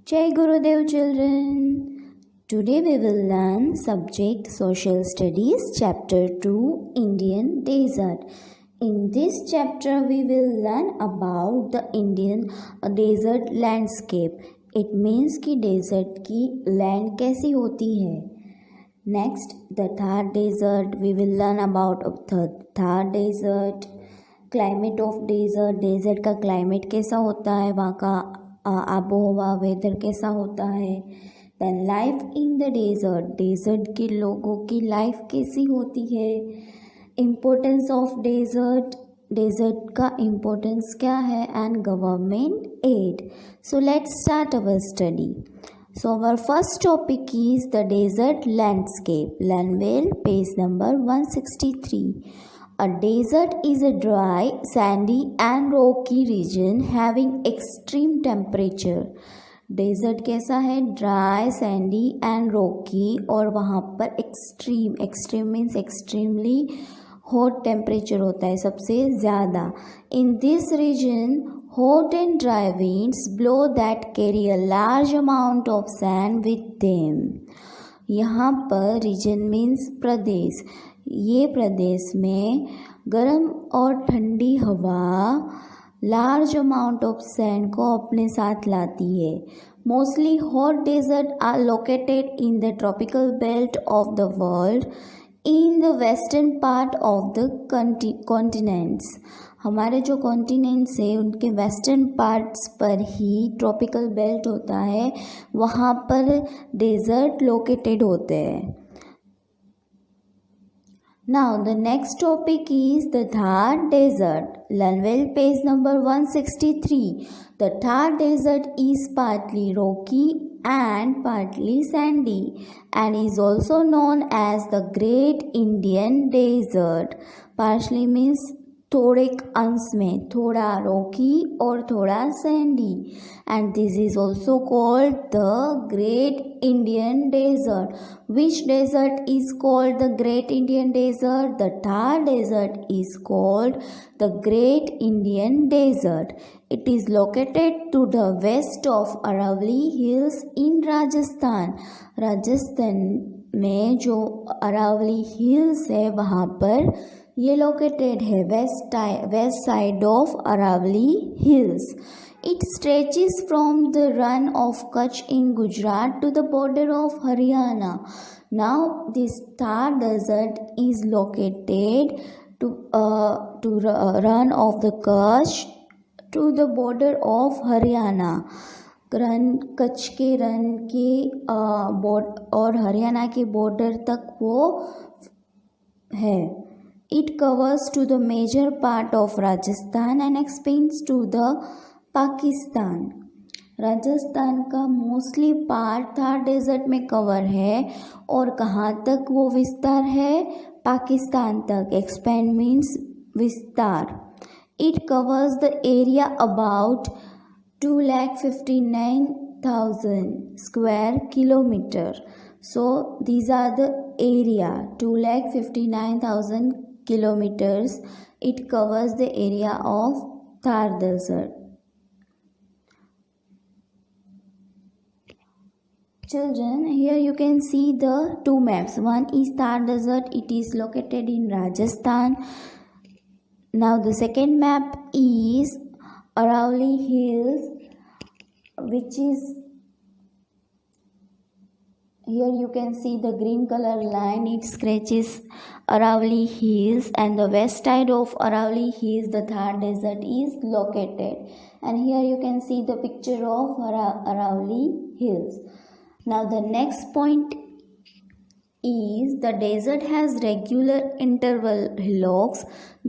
Jai Gurudev children. Today we will learn subject Social Studies chapter 2 Indian Desert. In this chapter we will learn about the Indian desert landscape. It means कि desert की land कैसी होती है. Next, the Thar desert. We will learn about the Thar desert. Climate of desert. Desert का climate कैसा होता है, वहाँ का आबो हवा वेदर कैसा होता है. Then life in the desert. Desert के लोगों की लाइफ कैसी होती है. Importance of desert. डेजर्ट का इम्पोर्टेंस क्या है and government aid. So let's start our study. So our first topic is the desert landscape. Lanvale, page number 163. A desert is a dry, sandy and rocky region having extreme temperature. Desert कैसा है, dry, sandy and rocky, और वहाँ पर extreme means extremely hot temperature होता है, सबसे ज़्यादा. In this region hot and dry winds blow that carry a large amount of sand with them. यहाँ पर रीजन मीन्स प्रदेश. ये प्रदेश में गर्म और ठंडी हवा लार्ज अमाउंट ऑफ सैंड को अपने साथ लाती है. Mostly hot desert are located in the tropical belt of the world in the western part of the continents. हमारे जो कॉन्टिनेंट्स है उनके वेस्टर्न पार्ट्स पर ही ट्रॉपिकल बेल्ट होता है, वहाँ पर डेजर्ट लोकेटेड होते हैं. Now the next topic is the Thar desert. लनवेल, page number 163. The Thar desert is partly rocky and partly sandy and is also known as the Great Indian Desert. Partially means थोड़े अंश में, थोड़ा रॉकी और थोड़ा sandy, and this is also called the great Indian desert. Which desert is called the great Indian desert? The Thar desert is called the great Indian desert. It is located to the west of Aravalli hills in Rajasthan. Rajasthan में जो Aravalli hills है वहाँ पर ये located है, west side of Aravalli hills. It stretches from the Rann of Kutch in Gujarat to the border of Haryana. Now this Thar desert is located to Rann of the Kutch to the border of Haryana. Kutch के रन के और हरियाणा के बॉर्डर तक वो है. It covers to the major part of Rajasthan and extends to the Pakistan. Rajasthan का mostly part Thar desert में cover है, और कहाँ तक वो विस्तार है? पाकिस्तान तक. एक्सपेंड मीन्स विस्तार. It covers the area about 2,59,000 square kilometer. So these are the area, 2,59,000 kilometers. It covers the area of Thar desert. Children, here you can see the two maps. One is Thar desert. It is located in Rajasthan. Now the second map is Aravalli Hills, which is here you can see the green color line. It scratches Aravalli Hills, and the west side of Aravalli Hills the Thar desert is located. And here you can see the picture of Aravalli Hills. Now the next point is the desert has regular interval hillocks,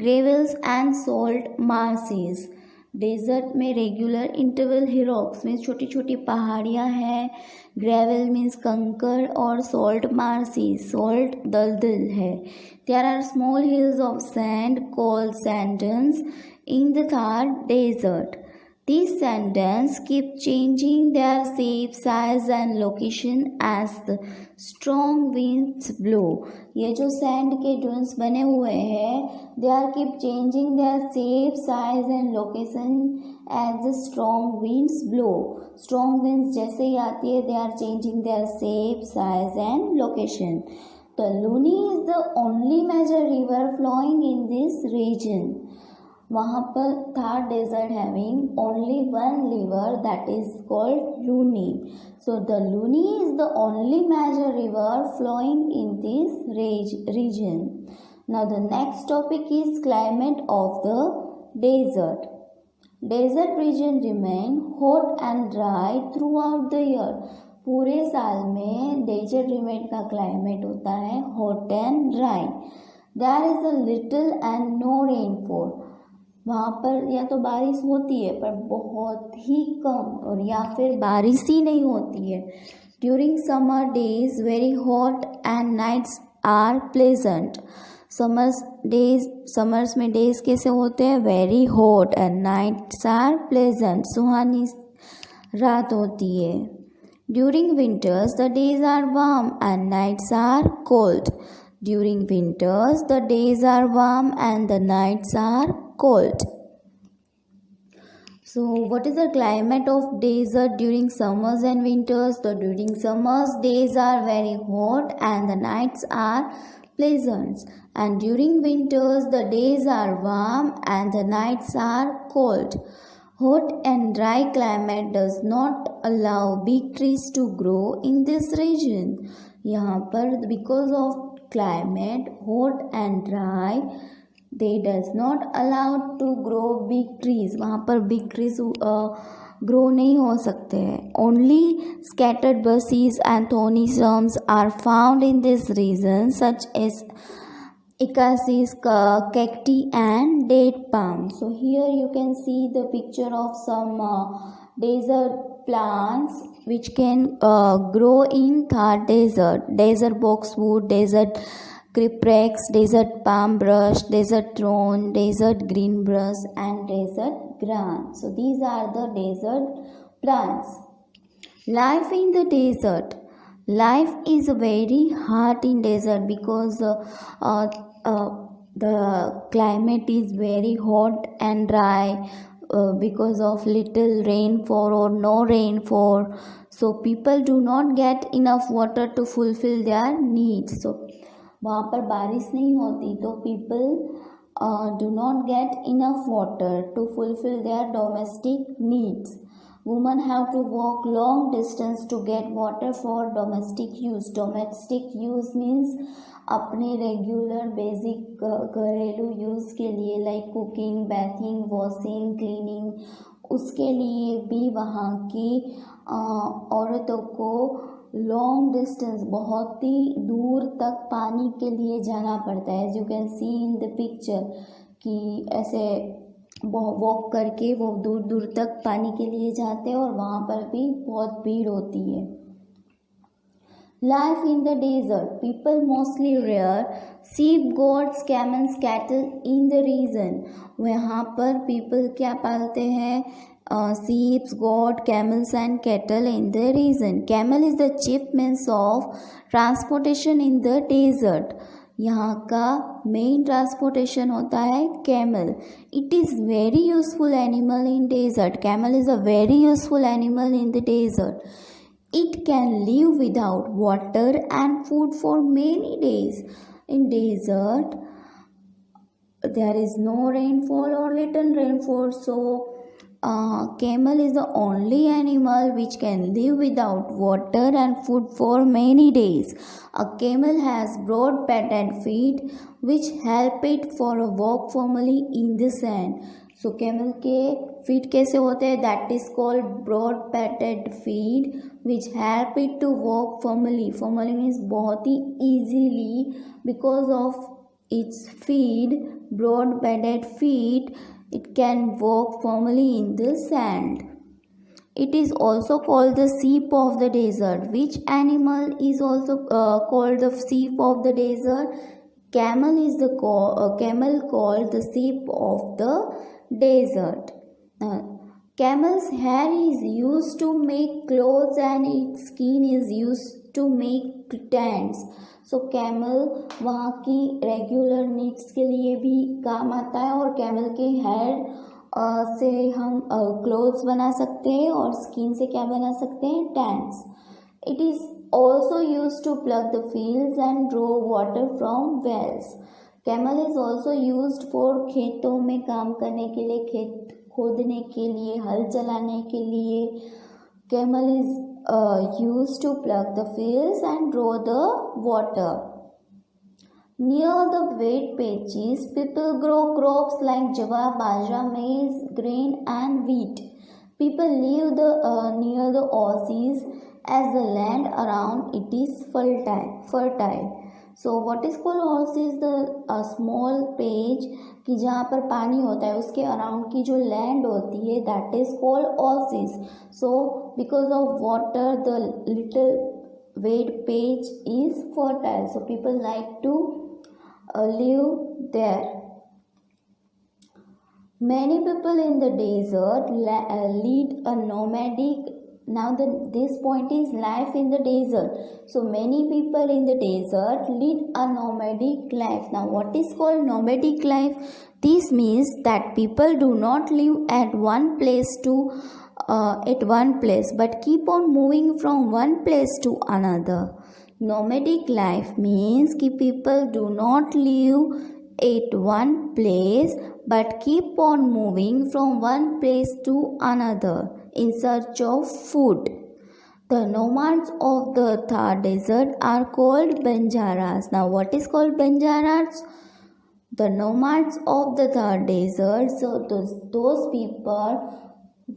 gravels and salt marshes. Desert में regular interval hillocks means छोटी छोटी पहाड़ियाँ हैं, gravel means कंकर, और salt मार्सीज, salt दलदल है. There are small hills of sand called sand dunes in the Thar desert. These sands keep changing their shape, size and location as the strong winds blow. ये जो सैंड के dunes बने हुए हैं, they are keep changing their shape, size and location as the strong winds blow. Strong winds जैसे ही आती है, they are changing their shape, size and location. The Luni is the only major river flowing in this region. वहाँ पर Thar desert having only one river that is called Luni. So the Luni is the only major river flowing in this region. Now the next topic is climate of the desert. Desert region remain hot and dry throughout the year. पूरे साल में desert region का climate होता है hot and dry. There is a little and no rainfall. वहाँ पर या तो बारिश होती है पर बहुत ही कम, और या फिर बारिश ही नहीं होती है. During summer days very hot and nights are pleasant. Summers में डेज कैसे होते हैं? Very hot and nights are pleasant. सुहानी रात होती है. During winters the days are warm and nights are cold. During winters, the days are warm and the nights are cold. So, what is the climate of desert during summers and winters? So, during summers, days are very hot and the nights are pleasant. And during winters, the days are warm and the nights are cold. Hot and dry climate does not allow big trees to grow in this region. यहाँ पर because of climate hot and dry, they does not allow to grow big trees. वहाँ पर big trees grow नहीं हो सकते हैं. Only scattered bushes and thorny shrubs are found in this region, such as acacias, cacti and date palm. So here you can see the picture of some desert plants which can grow in Thar desert. Desert boxwood, desert cypress, desert palm brush, desert thorn, desert green brush and desert gran. So these are the desert plants. Life in the desert. Life is very hard in desert because the climate is very hot and dry. Because of little rainfall or no rainfall, so people do not get enough water to fulfill their needs. So वहाँ पर बारिश नहीं होती तो people do not get enough water to fulfill their domestic needs. Women have to walk long distance to get water for domestic use. Domestic use means अपने regular basic घरेलू use के लिए like cooking, bathing, washing, cleaning, उसके लिए भी वहाँ की औरतों को लॉन्ग डिस्टेंस बहुत ही दूर तक पानी के लिए जाना पड़ता है. As you can see in the picture कि ऐसे वॉक करके वो दूर दूर तक पानी के लिए जाते हैं और वहाँ पर भी बहुत भीड़ होती है. Life in the desert. People mostly rear sheep, goats, camels, cattle in the region. वहाँ पर people क्या पालते हैं? Sheep, goat, camels and cattle in the region. Camel is the chief means of transportation in the desert. यहाँ का main transportation होता है camel. It is very useful animal in desert. Camel is a very useful animal in the desert. It can live without water and food for many days. In desert, there is no rainfall or little rainfall, so camel is the only animal which can live without water and food for many days. A camel has broad padded feet which help it for a walk firmly in the sand. So camel के feet कैसे होते हैं? That is called broad padded feet which help it to walk firmly. Firmly means बहुत ही easily because of its feet, broad padded feet. It can walk firmly in the sand. It is also called the sheep of the desert. Which animal is also called the sheep of the desert? Camel is the camel called the sheep of the desert. Camel's hair is used to make clothes and its skin is used to make tents. So camel वहाँ की regular needs के लिए भी काम आता है और camel के हेयर से हम क्लोथ्स बना सकते हैं और स्किन से क्या बना सकते हैं, tents. It is also used to plug the fields and draw water from wells. Camel is also used for खेतों में काम करने के लिए, खेत खोदने के लिए, हल चलाने के लिए. Camel is used to plug the fields and draw the water. Near the wet patches, people grow crops like jawar, bajra, maize, grain and wheat. People live near the oases as the land around it is fertile. So what is called oasis? The small patch कि जहाँ पर पानी होता है उसके around की जो land होती है, that is called oasis. So because of water the little wet patch is fertile, so people like to live there. Many people in the desert lead a nomadic. Now this point is life in the desert. So many people in the desert lead a nomadic life. Now what is called nomadic life? This means that people do not live at one place but keep on moving from one place to another. Nomadic life means कि people do not live at one place but keep on moving from one place to another in search of food. The nomads of the Thar desert are called Banjaras. Now what is called Banjaras? The nomads of the Thar desert, so those people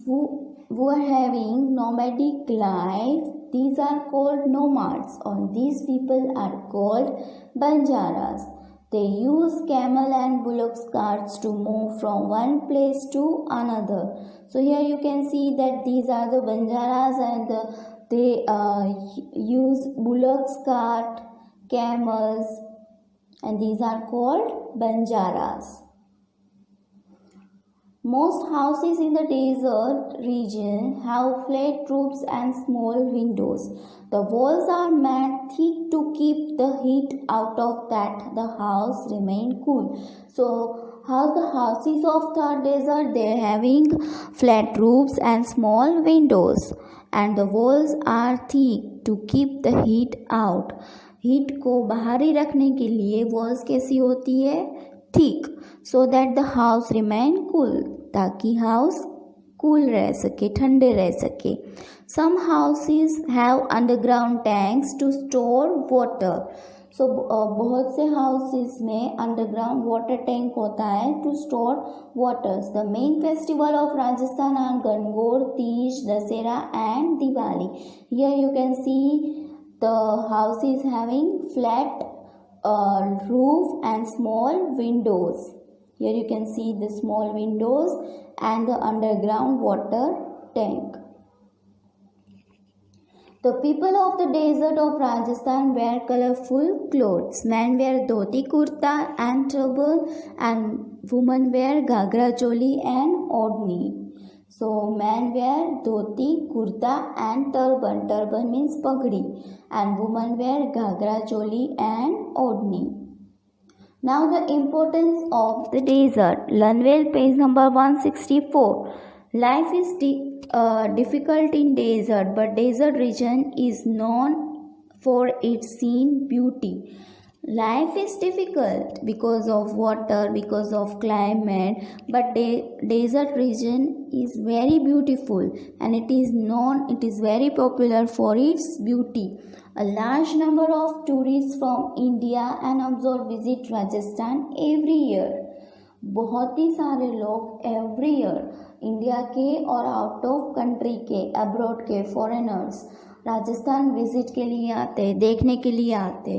who are having nomadic life, these are called nomads, and these people are called Banjaras. They use camel and bullock carts to move from one place to another. So here you can see that these are the Banjaras and they use bullock cart, camels, and these are called Banjaras. Most houses in the desert region have flat roofs and small windows. The walls are made thick to keep the heat out of that the house remain cool. So how the houses of the desert, they are having flat roofs and small windows and the walls are thick to keep the heat out. Heat को बाहर ही रखने के लिए walls कैसी होती है, thick, so that the house remain cool, ताकि house cool रह सके, ठंडे रह सके. Some houses have underground tanks to store water. So बहुत से हाउसेस में अंडरग्राउंड वाटर टैंक होता है to store waters. The main festival of Rajasthan are Gangaur, Teej, Dussehra and Diwali. Here you can see the house is having flat roof and small windows. Here you can see the small windows and the underground water tank. The people of the desert of Rajasthan wear colorful clothes. Men wear dhoti kurta and turban and women wear ghagra choli and odhni. So men wear dhoti, kurta and turban. Turban means pagdi. And women wear ghagra choli and odhni. Now the importance of the desert. Learn well, page number 164. Life is difficult in desert, but desert region is known for its scene beauty. Life is difficult because of water, because of climate, but desert region is very beautiful and it is very popular for its beauty. A large number of tourists from India and abroad visit Rajasthan every year. बहुत ही सारे लोग every year India के और out of country के, abroad के foreigners Rajasthan visit के लिए आते, देखने के लिए आते.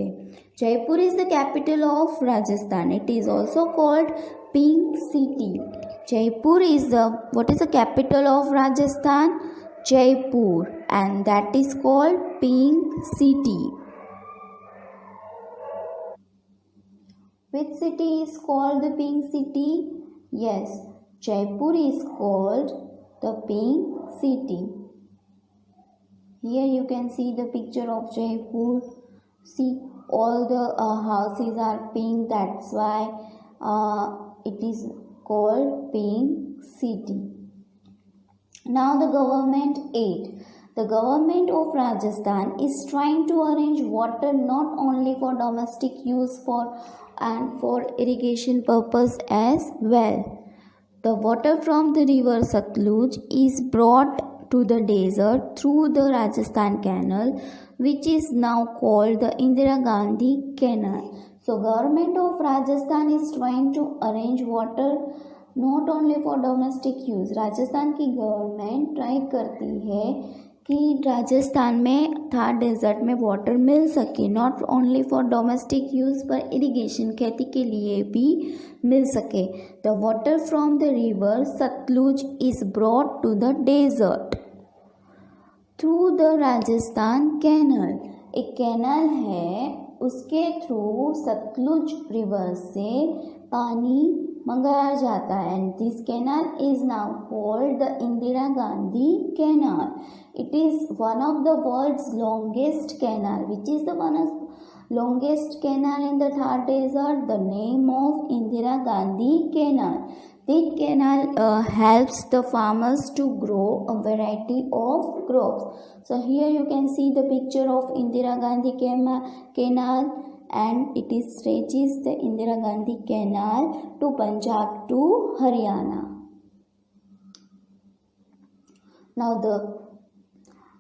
Jaipur is the capital of Rajasthan. It is also called pink city. Jaipur is the what is the capital of Rajasthan? Jaipur, and that is called Pink City. Which city is called the Pink City? Yes, Jaipur is called the pink city. Here you can see the picture of Jaipur. See, all the houses are pink, that's why it is called pink city. Now the government aid. The government of Rajasthan is trying to arrange water not only for domestic use and for irrigation purpose as well. The water from the river Satluj is brought to the desert through the Rajasthan Canal, which is now called the Indira Gandhi Canal. So government of Rajasthan is trying to arrange water not only for domestic use. Rajasthan की government try करती है कि राजस्थान में Thar desert में water मिल सके, not only for domestic use पर irrigation खेती के लिए भी मिल सके. The water from the river Sutlej is brought to the desert through the Rajasthan canal. एक कैनल है, उसके थ्रू सतलुज रिवर से पानी मंगाया जाता है. And this canal is now called the Indira Gandhi canal. It is one of the world's longest canal, which is the one of longest canal in the Thar desert. The name of Indira Gandhi Canal. This canal helps the farmers to grow a variety of crops. So here you can see the picture of Indira Gandhi Canal, and it is stretches the Indira Gandhi Canal to Punjab to Haryana. Now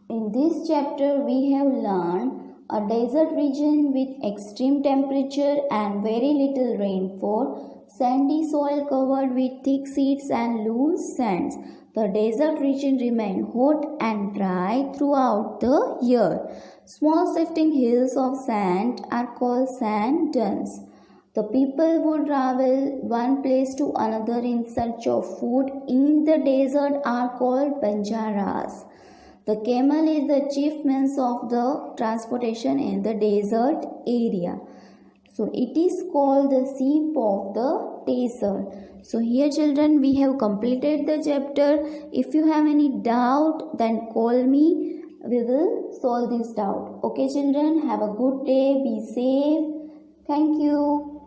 in this chapter we have learned a desert region with extreme temperature and very little rainfall, sandy soil covered with thick seeds and loose sands. The desert region remains hot and dry throughout the year. Small shifting hills of sand are called sand dunes. The people would travel one place to another in search of food in the desert are called banjaras. The camel is the chief means of the transportation in the desert area. So it is called the sheep of the desert. So here children, we have completed the chapter. If you have any doubt, then call me. We will solve this doubt. Okay children, have a good day. Be safe. Thank you.